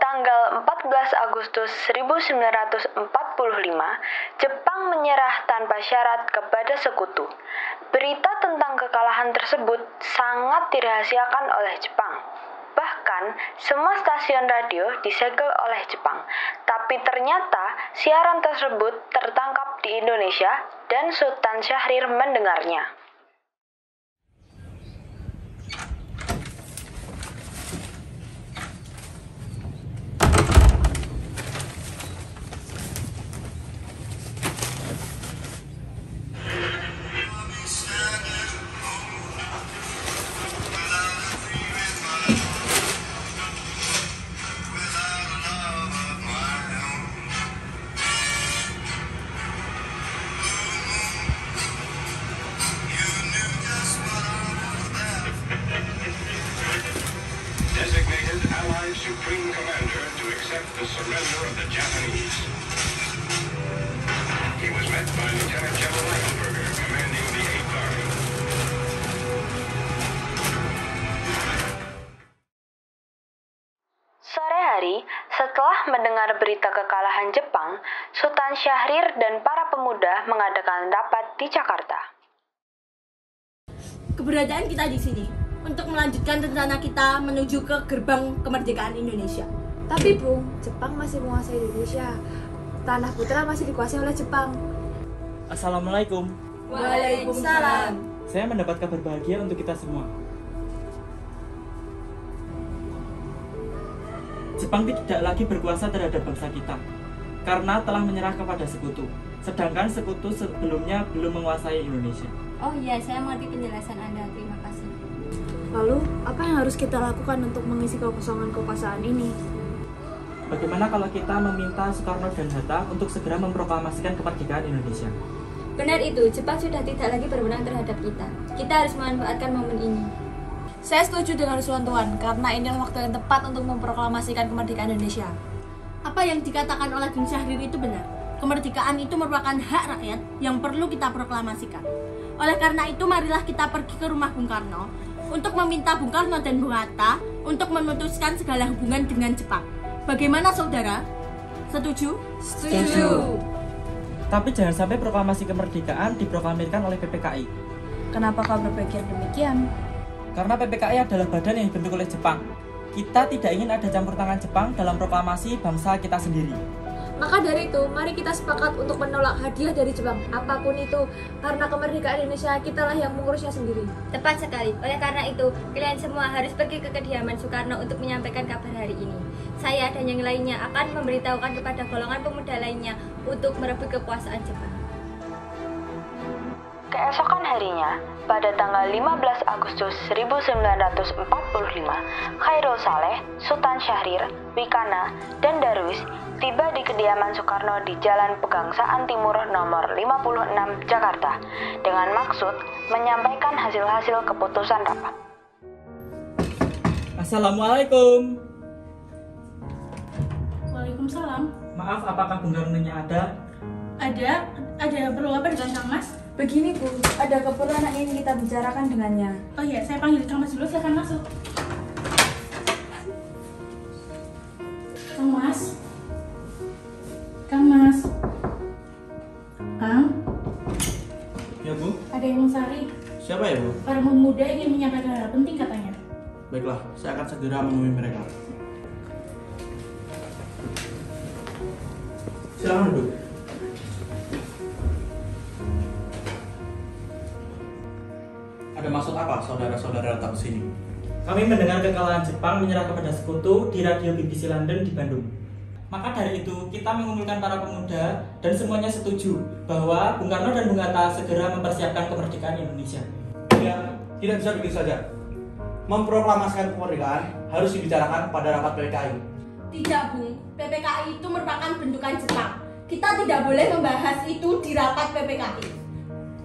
Tanggal 14 Agustus 1945, Jepang menyerah tanpa syarat kepada sekutu. Berita tentang kekalahan tersebut sangat dirahasiakan oleh Jepang. Bahkan, semua stasiun radio disegel oleh Jepang. Tapi ternyata siaran tersebut tertangkap di Indonesia dan Sultan Syahrir mendengarnya. Designated Allied Supreme Commander to accept the surrender of the Japanese. He was met by Lieutenant General Eichelberger, commanding the 8th Army. Sore hari, setelah mendengar berita kekalahan Jepang, Sultan Syahrir dan para pemuda mengadakan rapat di Jakarta. Keberadaan kita di sini untuk melanjutkan rencana kita menuju ke gerbang kemerdekaan Indonesia. Tapi Bung, Jepang masih menguasai Indonesia. Tanah putra masih dikuasai oleh Jepang. Assalamualaikum. Waalaikumsalam. Saya mendapat kabar bahagia untuk kita semua. Jepang tidak lagi berkuasa terhadap bangsa kita karena telah menyerah kepada sekutu. Sedangkan sekutu sebelumnya belum menguasai Indonesia. Oh iya, saya mengerti penjelasan Anda. Terima kasih. Lalu, apa yang harus kita lakukan untuk mengisi kekosongan kekuasaan ini? Bagaimana kalau kita meminta Soekarno dan Hatta untuk segera memproklamasikan kemerdekaan Indonesia? Benar itu, Jepang sudah tidak lagi berwenang terhadap kita. Kita harus memanfaatkan momen ini. Saya setuju dengan usulan Tuan, karena inilah waktu yang tepat untuk memproklamasikan kemerdekaan Indonesia. Apa yang dikatakan oleh Bung Syahrir itu benar. Kemerdekaan itu merupakan hak rakyat yang perlu kita proklamasikan. Oleh karena itu, marilah kita pergi ke rumah Bung Karno untuk meminta Bung Karno dan Bung Hatta untuk memutuskan segala hubungan dengan Jepang. Bagaimana saudara? Setuju? Setuju. Tapi jangan sampai proklamasi kemerdekaan diproklamirkan oleh PPKI. Kenapa kau berpikir demikian? Karena PPKI adalah badan yang dibentuk oleh Jepang. Kita tidak ingin ada campur tangan Jepang dalam proklamasi bangsa kita sendiri. Maka dari itu, mari kita sepakat untuk menolak hadiah dari Jepang, apapun itu, karena kemerdekaan Indonesia kitalah yang mengurusnya sendiri. Tepat sekali. Oleh karena itu, kalian semua harus pergi ke kediaman Soekarno untuk menyampaikan kabar hari ini. Saya dan yang lainnya akan memberitahukan kepada golongan pemuda lainnya untuk merebut kekuasaan Jepang. Keesokan harinya, pada tanggal 15 Agustus 1945, Khairul Saleh, Sultan Syahrir, Wikana, dan Darwis tiba di kediaman Soekarno di Jalan Pegangsaan Timur nomor 56 Jakarta dengan maksud menyampaikan hasil-hasil keputusan rapat. Assalamualaikum. Waalaikumsalam. Maaf, apakah Bung Karno-nya ada? Ada perlu apa dengan Kang Mas? Begini Bu, ada keperluan yang ingin kita bicarakan dengannya. Oh iya, saya panggil Kang Mas dulu, silakan masuk. Kang Mas. Kang, Ya Bu. ada yang mau Sari. Siapa ya Bu? Para pemuda ingin menyampaikan hal penting katanya. Baiklah, saya akan segera menemui mereka. Silakan duduk. Ada maksud apa saudara-saudara datang ke sini? Kami mendengar kekalahan Jepang menyerah kepada sekutu di radio BBC London di Bandung. Maka dari itu, kita mengumpulkan para pemuda dan semuanya setuju bahwa Bung Karno dan Bung Hatta segera mempersiapkan kemerdekaan Indonesia. Ya, tidak bisa begitu saja. Memproklamasikan kemerdekaan harus dibicarakan pada rapat PPKI. Tidak Bung, PPKI itu merupakan bentukan Jepang. Kita tidak boleh membahas itu di rapat PPKI.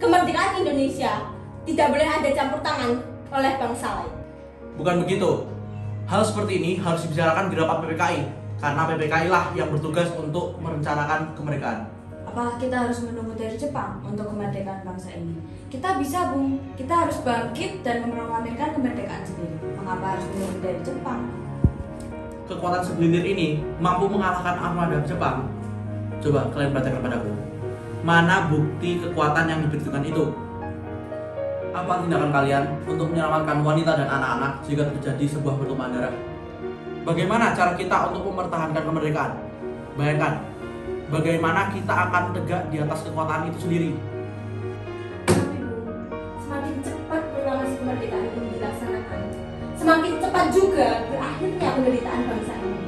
Kemerdekaan Indonesia tidak boleh ada campur tangan oleh bangsa lain. Bukan begitu. Hal seperti ini harus dibicarakan di rapat PPKI, karena PPKI lah yang bertugas untuk merencanakan kemerdekaan. Apakah kita harus menunggu dari Jepang untuk kemerdekaan bangsa ini? Kita bisa Bung, kita harus bangkit dan memproklamirkan kemerdekaan sendiri. Mengapa harus menunggu dari Jepang? kekuatan segelintir ini mampu mengalahkan armada Jepang? Coba kalian perhatikan kepadaku. Mana bukti kekuatan yang dibutuhkan itu? Apa tindakan kalian untuk menyelamatkan wanita dan anak-anak jika terjadi sebuah pertumpahan darah? Bagaimana cara kita untuk mempertahankan kemerdekaan? Bayangkan, bagaimana kita akan tegak di atas kekuatan itu sendiri. Tapi Bu, semakin cepat proklamasi kemerdekaan ini dilaksanakan, semakin cepat juga berakhirnya penderitaan bangsa ini.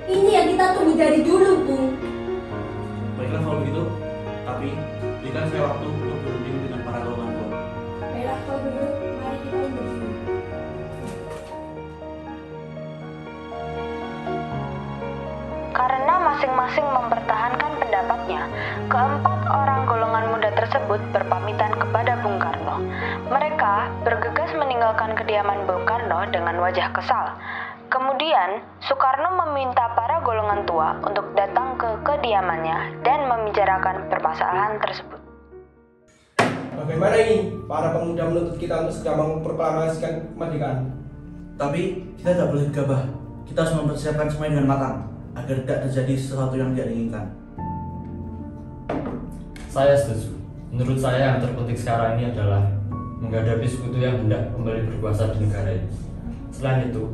Ini yang kita tunggu dari dulu, Bu. Baiklah kalau begitu, tapi berikan saya waktu untuk berunding dengan para golongan tua. Baiklah kalau begitu, mari kita berdiri. Karena masing-masing mempertahankan pendapatnya, keempat orang golongan muda tersebut berpamitan kepada Bung Karno. Mereka bergegas meninggalkan kediaman Bung Karno dengan wajah kesal. Kemudian, Soekarno meminta para golongan tua untuk datang ke kediamannya dan membicarakan permasalahan tersebut. Bagaimana ini? Para pemuda menuntut kita untuk segera memproklamasikan kemerdekaan. Tapi kita tidak boleh gegabah. Kita harus mempersiapkan semuanya dengan matang agar tidak terjadi sesuatu yang tidak diinginkan. Saya setuju. Menurut saya yang terpenting sekarang ini adalah menghadapi sekutu yang hendak kembali berkuasa di negara ini. Selain itu,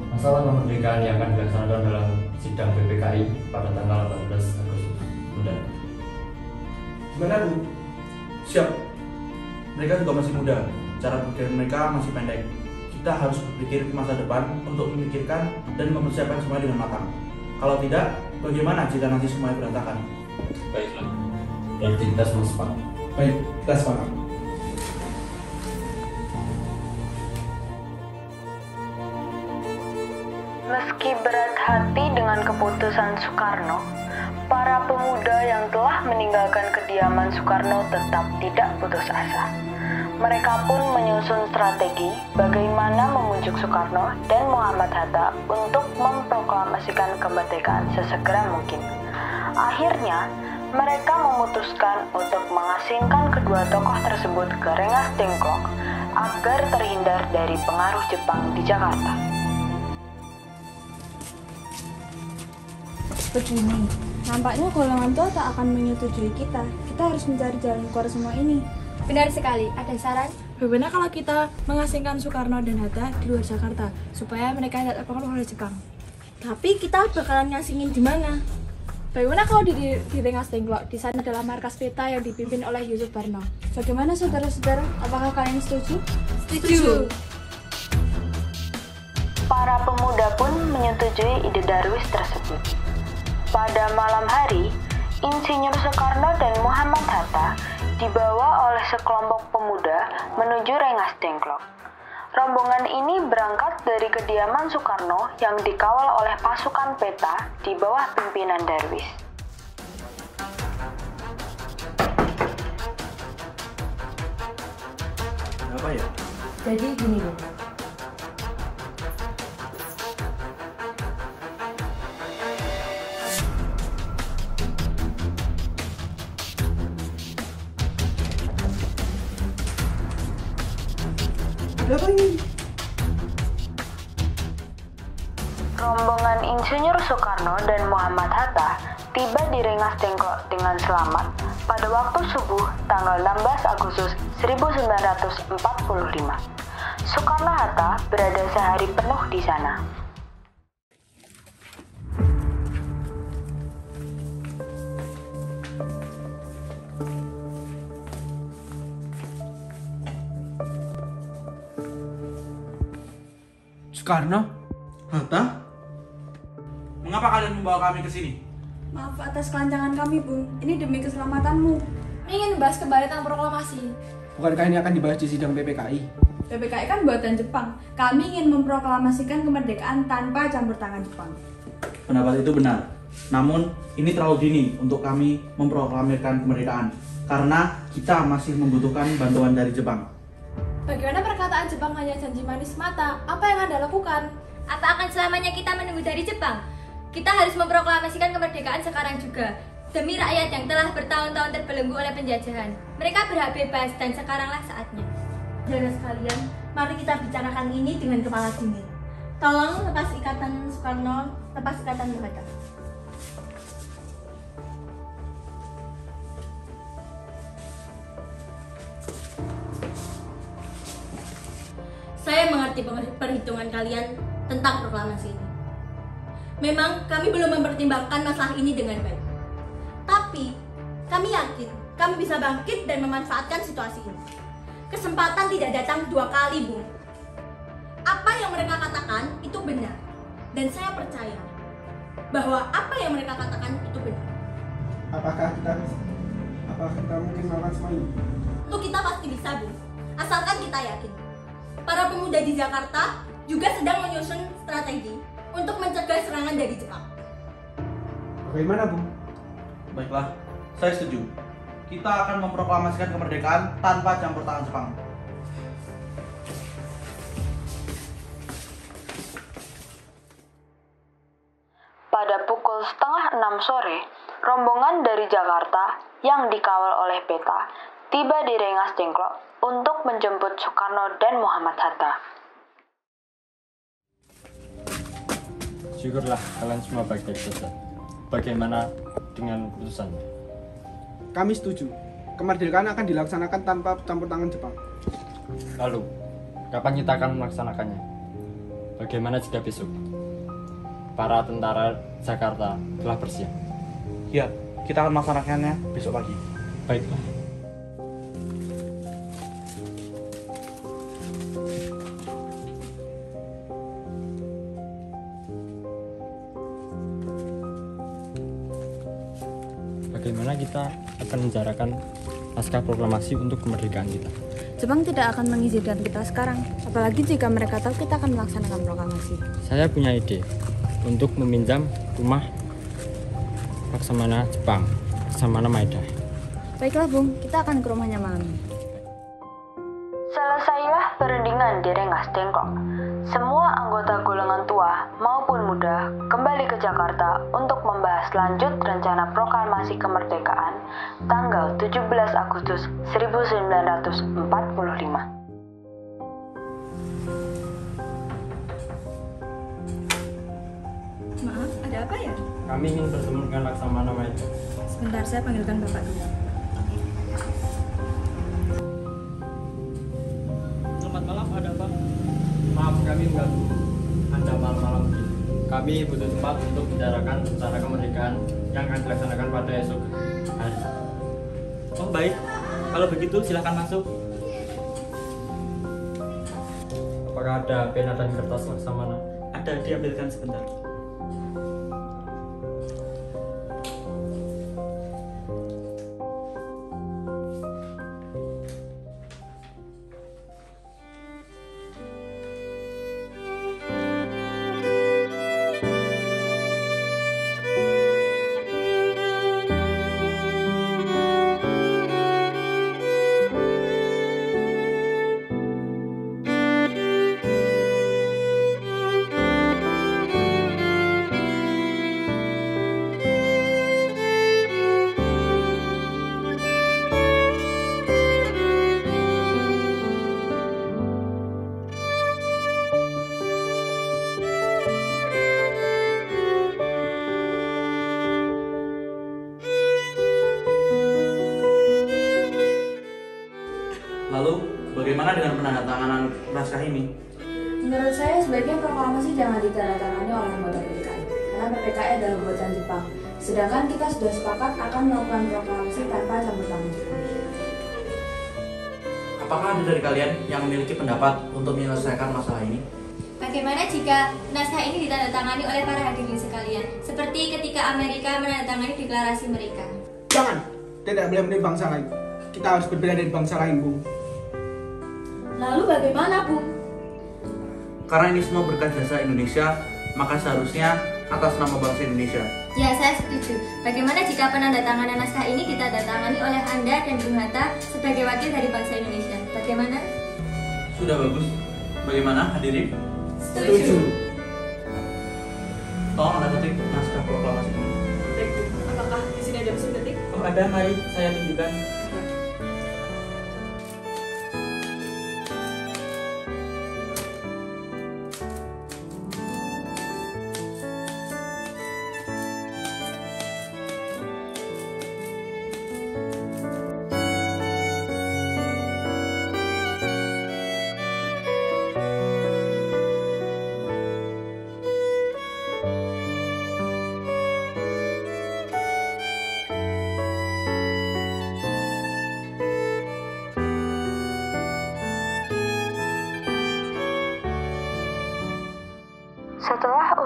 masalah kemerdekaan yang akan dilaksanakan dalam sidang PPKI pada tanggal 18 Agustus mendatang. Gimana, Bu? Siap. Mereka juga masih muda. Cara berpikir mereka masih pendek. Kita harus berpikir ke masa depan untuk memikirkan dan mempersiapkan semuanya dengan matang. Kalau tidak, bagaimana jika nanti semuanya berantakan? Baiklah. Berarti kita semua sepakat. Baik, kita sepakat. Meski berat hati dengan keputusan Soekarno, para pemuda yang telah meninggalkan kediaman Soekarno tetap tidak putus asa. Mereka pun menyusun strategi bagaimana memujuk Soekarno dan Muhammad Hatta untuk memproklamasikan kemerdekaan sesegera mungkin. Akhirnya, mereka memutuskan untuk mengasingkan kedua tokoh tersebut ke Rengas Dengklok agar terhindar dari pengaruh Jepang di Jakarta. Begini, nampaknya golongan tua tak akan menyetujui kita. Kita harus mencari jalan keluar semua ini. Benar sekali, ada saran? Bagaimana kalau kita mengasingkan Soekarno dan Hatta di luar Jakarta supaya mereka tidak terpengaruh oleh Jepang? Tapi kita bakalan ngasingin di mana? Bagaimana kalau di Rengas Dengklok? Di sana adalah markas peta yang dipimpin oleh Yusuf Barno. Bagaimana saudara-saudara? Apakah kalian setuju? Setuju. Para pemuda pun menyetujui ide Darwis tersebut. Pada malam hari, Insinyur Soekarno dan Muhammad Hatta dibawa oleh sekelompok pemuda menuju Rengas Dengklok. Rombongan ini berangkat dari kediaman Soekarno yang dikawal oleh pasukan peta di bawah pimpinan Darwis. Apa ya? Jadi gini, Bu. Ada apa ini? Rombongan Insinyur Soekarno dan Muhammad Hatta tiba di Rengas Dengklok dengan selamat pada waktu subuh tanggal 16 Agustus 1945. Soekarno-Hatta berada sehari penuh di sana. Soekarno? Hatta? Mengapa kalian membawa kami ke sini? Maaf atas kelancangan kami, Bung. Ini demi keselamatanmu. Ingin membahas kembali tentang proklamasi. Bukankah ini akan dibahas di sidang PPKI? PPKI kan buatan Jepang. Kami ingin memproklamasikan kemerdekaan tanpa campur tangan Jepang. Pendapat itu benar. Namun, ini terlalu dini untuk kami memproklamirkan kemerdekaan karena kita masih membutuhkan bantuan dari Jepang. Bagaimana perkataan Jepang hanya janji manis semata? Apa yang Anda lakukan? Apa akan selamanya kita menunggu dari Jepang? Kita harus memproklamasikan kemerdekaan sekarang juga. Demi rakyat yang telah bertahun-tahun terbelenggu oleh penjajahan. Mereka berhak bebas dan sekaranglah saatnya. Saudara sekalian, mari kita bicarakan ini dengan kepala dingin. Tolong lepas ikatan Soekarno, lepas ikatan Bung Hatta. Saya mengerti perhitungan kalian tentang proklamasi ini. Memang kami belum mempertimbangkan masalah ini dengan baik. Tapi kami yakin kami bisa bangkit dan memanfaatkan situasi ini. Kesempatan tidak datang 2 kali, Bung. Apa yang mereka katakan itu benar. Dan saya percaya bahwa apa yang mereka katakan itu benar. Apakah kita mungkin melakukan semua ini? Itu kita pasti bisa, Bung. Asalkan kita yakin. Para pemuda di Jakarta juga sedang menyusun strategi untuk mencegah serangan dari Jepang. Bagaimana, Bung? Baiklah, saya setuju. Kita akan memproklamasikan kemerdekaan tanpa campur tangan Jepang. Pada pukul 5:30 sore, rombongan dari Jakarta yang dikawal oleh Peta tiba di Rengas Dengklok untuk menjemput Soekarno dan Muhammad Hatta. Syukurlah kalian semua baik-baik saja. Bagaimana dengan keputusannya? Kami setuju. Kemerdekaan akan dilaksanakan tanpa campur tangan Jepang. Lalu, kapan kita akan melaksanakannya? Bagaimana jika besok? Para tentara Jakarta telah bersiap. Ya, kita akan melaksanakannya besok pagi. Baiklah. Bagaimana kita akan menjarakan naskah proklamasi untuk kemerdekaan kita? Jepang tidak akan mengizinkan kita sekarang, apalagi jika mereka tahu kita akan melaksanakan proklamasi. Saya punya ide untuk meminjam rumah Laksamana Jepang, Laksamana Maeda. Baiklah, Bung, kita akan ke rumahnya malam. Selesailah perundingan di Rengas Dengklok. Semua anggota golongan tua maupun muda kembali ke Jakarta untuk membahas lanjut rencana proklamasi kemerdekaan tanggal 17 Agustus 1945. Maaf, ada apa ya? Kami ingin bertemu dengan Laksamana Maeda. Sebentar, saya panggilkan Bapak dulu. Selamat malam, ada apa? Maaf kami mengganggu Anda malam-malam ini. Kami butuh tempat untuk bicarakan rencana kemerdekaan yang akan dilaksanakan pada esok hari. Oh baik, kalau begitu silakan masuk. Apakah ada pena dan kertas Laksamana? Ada, diambilkan sebentar. Lalu, bagaimana dengan penandatanganan naskah ini? Menurut saya sebaiknya proklamasi jangan ditandatangani oleh anggota PKI karena PKI adalah buatan Jepang. Sedangkan kita sudah sepakat akan melakukan proklamasi tanpa campur tangan Jepang. Apakah ada dari kalian yang memiliki pendapat untuk menyelesaikan masalah ini? Bagaimana jika naskah ini ditandatangani oleh para hadirin sekalian, seperti ketika Amerika menandatangani deklarasi mereka? Jangan, tidak boleh menjadi bangsa lain. Kita harus berbeda dari bangsa lain, Bung. Lalu bagaimana, Bung? Karena ini semua berkat jasa Indonesia, maka seharusnya atas nama bangsa Indonesia. Ya, saya setuju. Bagaimana jika penandatanganan naskah ini ditandatangani oleh Anda dan Bung Hatta sebagai wakil dari bangsa Indonesia? Bagaimana? Sudah bagus. Bagaimana hadirin? Setuju. Tolong Anda ketik naskah proklamasi ini. Baik, Bu. Apakah di sini ada mesin ketik? Oh ada, mari saya tunjukkan.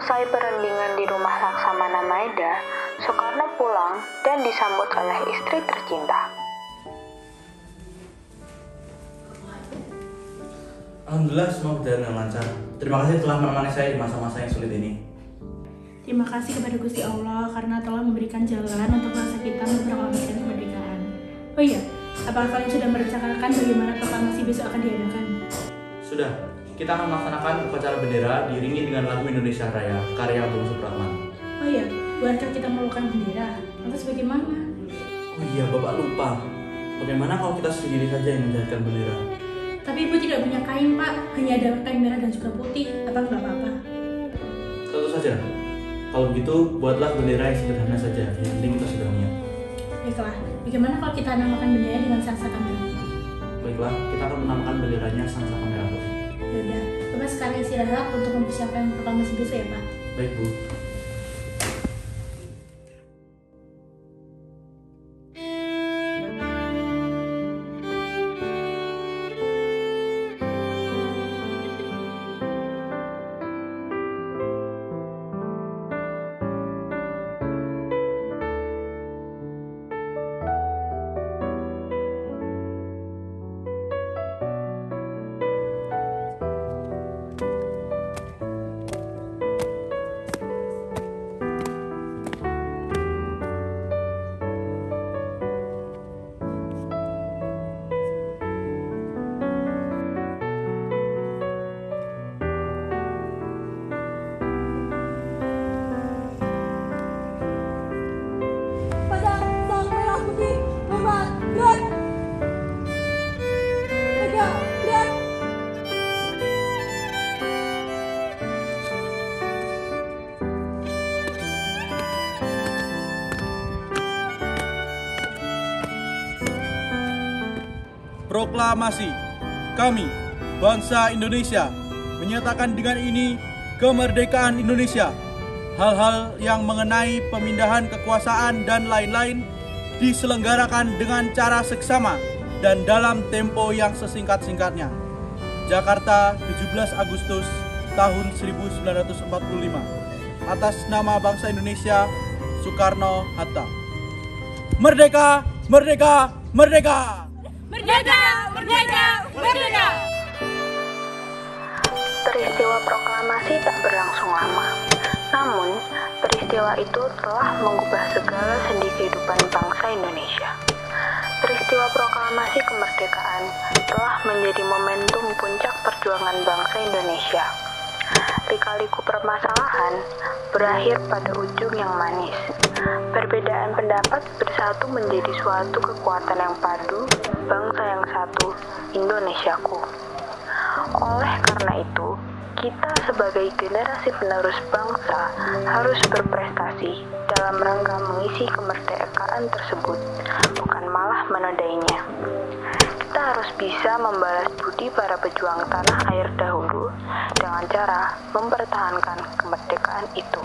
Seusai perundingan di rumah Laksamana Maeda, Soekarno pulang dan disambut oleh istri tercinta. Alhamdulillah semua berjalan dengan lancar. Terima kasih telah menemani saya di masa-masa yang sulit ini. Terima kasih kepada Gusti Allah karena telah memberikan jalan untuk bangsa kita memproklamasikan kemerdekaan. Oh iya, apakah kalian sudah merencanakan bagaimana proklamasi besok akan diadakan? Sudah, kita akan melaksanakan upacara bendera diiringi dengan lagu Indonesia Raya karya Bung Supratman. Oh iya, bukankah kita memerlukan bendera? Lantas bagaimana? Oh iya, Bapak lupa. Bagaimana kalau kita sendiri saja yang menjadikan bendera? Tapi Ibu tidak punya kain, Pak. Hanya ada kain merah dan juga putih. Apa nggak apa-apa? Tentu saja. Kalau begitu, buatlah bendera yang sederhana saja. Yang penting kita sudah niat. Baiklah, bagaimana kalau kita namakan bendera dengan sangsaka merah putih? Baiklah, kita akan menamakan benderanya sangsaka merah putih. Yaudah, Bapak sekarang istirahat untuk mempersiapkan proklamasi besok ya, Pak. Baik, Bu. Proklamasi. Kami, bangsa Indonesia, menyatakan dengan ini kemerdekaan Indonesia. Hal-hal yang mengenai pemindahan kekuasaan dan lain-lain diselenggarakan dengan cara seksama dan dalam tempo yang sesingkat-singkatnya. Jakarta, 17 Agustus tahun 1945. Atas nama bangsa Indonesia, Soekarno-Hatta. Merdeka, merdeka, merdeka! Merdeka! Merdeka! Merdeka! Peristiwa proklamasi tak berlangsung lama. Namun, peristiwa itu telah mengubah segala sendi kehidupan bangsa Indonesia. Peristiwa proklamasi kemerdekaan telah menjadi momentum puncak perjuangan bangsa Indonesia. Lika-liku permasalahan berakhir pada ujung yang manis. Perbedaan pendapat bersatu menjadi suatu kekuatan yang padu, bangsa yang satu, Indonesiaku. Oleh karena itu, kita sebagai generasi penerus bangsa harus berprestasi dalam rangka mengisi kemerdekaan tersebut, bukan malah menodainya. Kita harus bisa membalas budi para pejuang tanah air dahulu dengan cara mempertahankan kemerdekaan itu.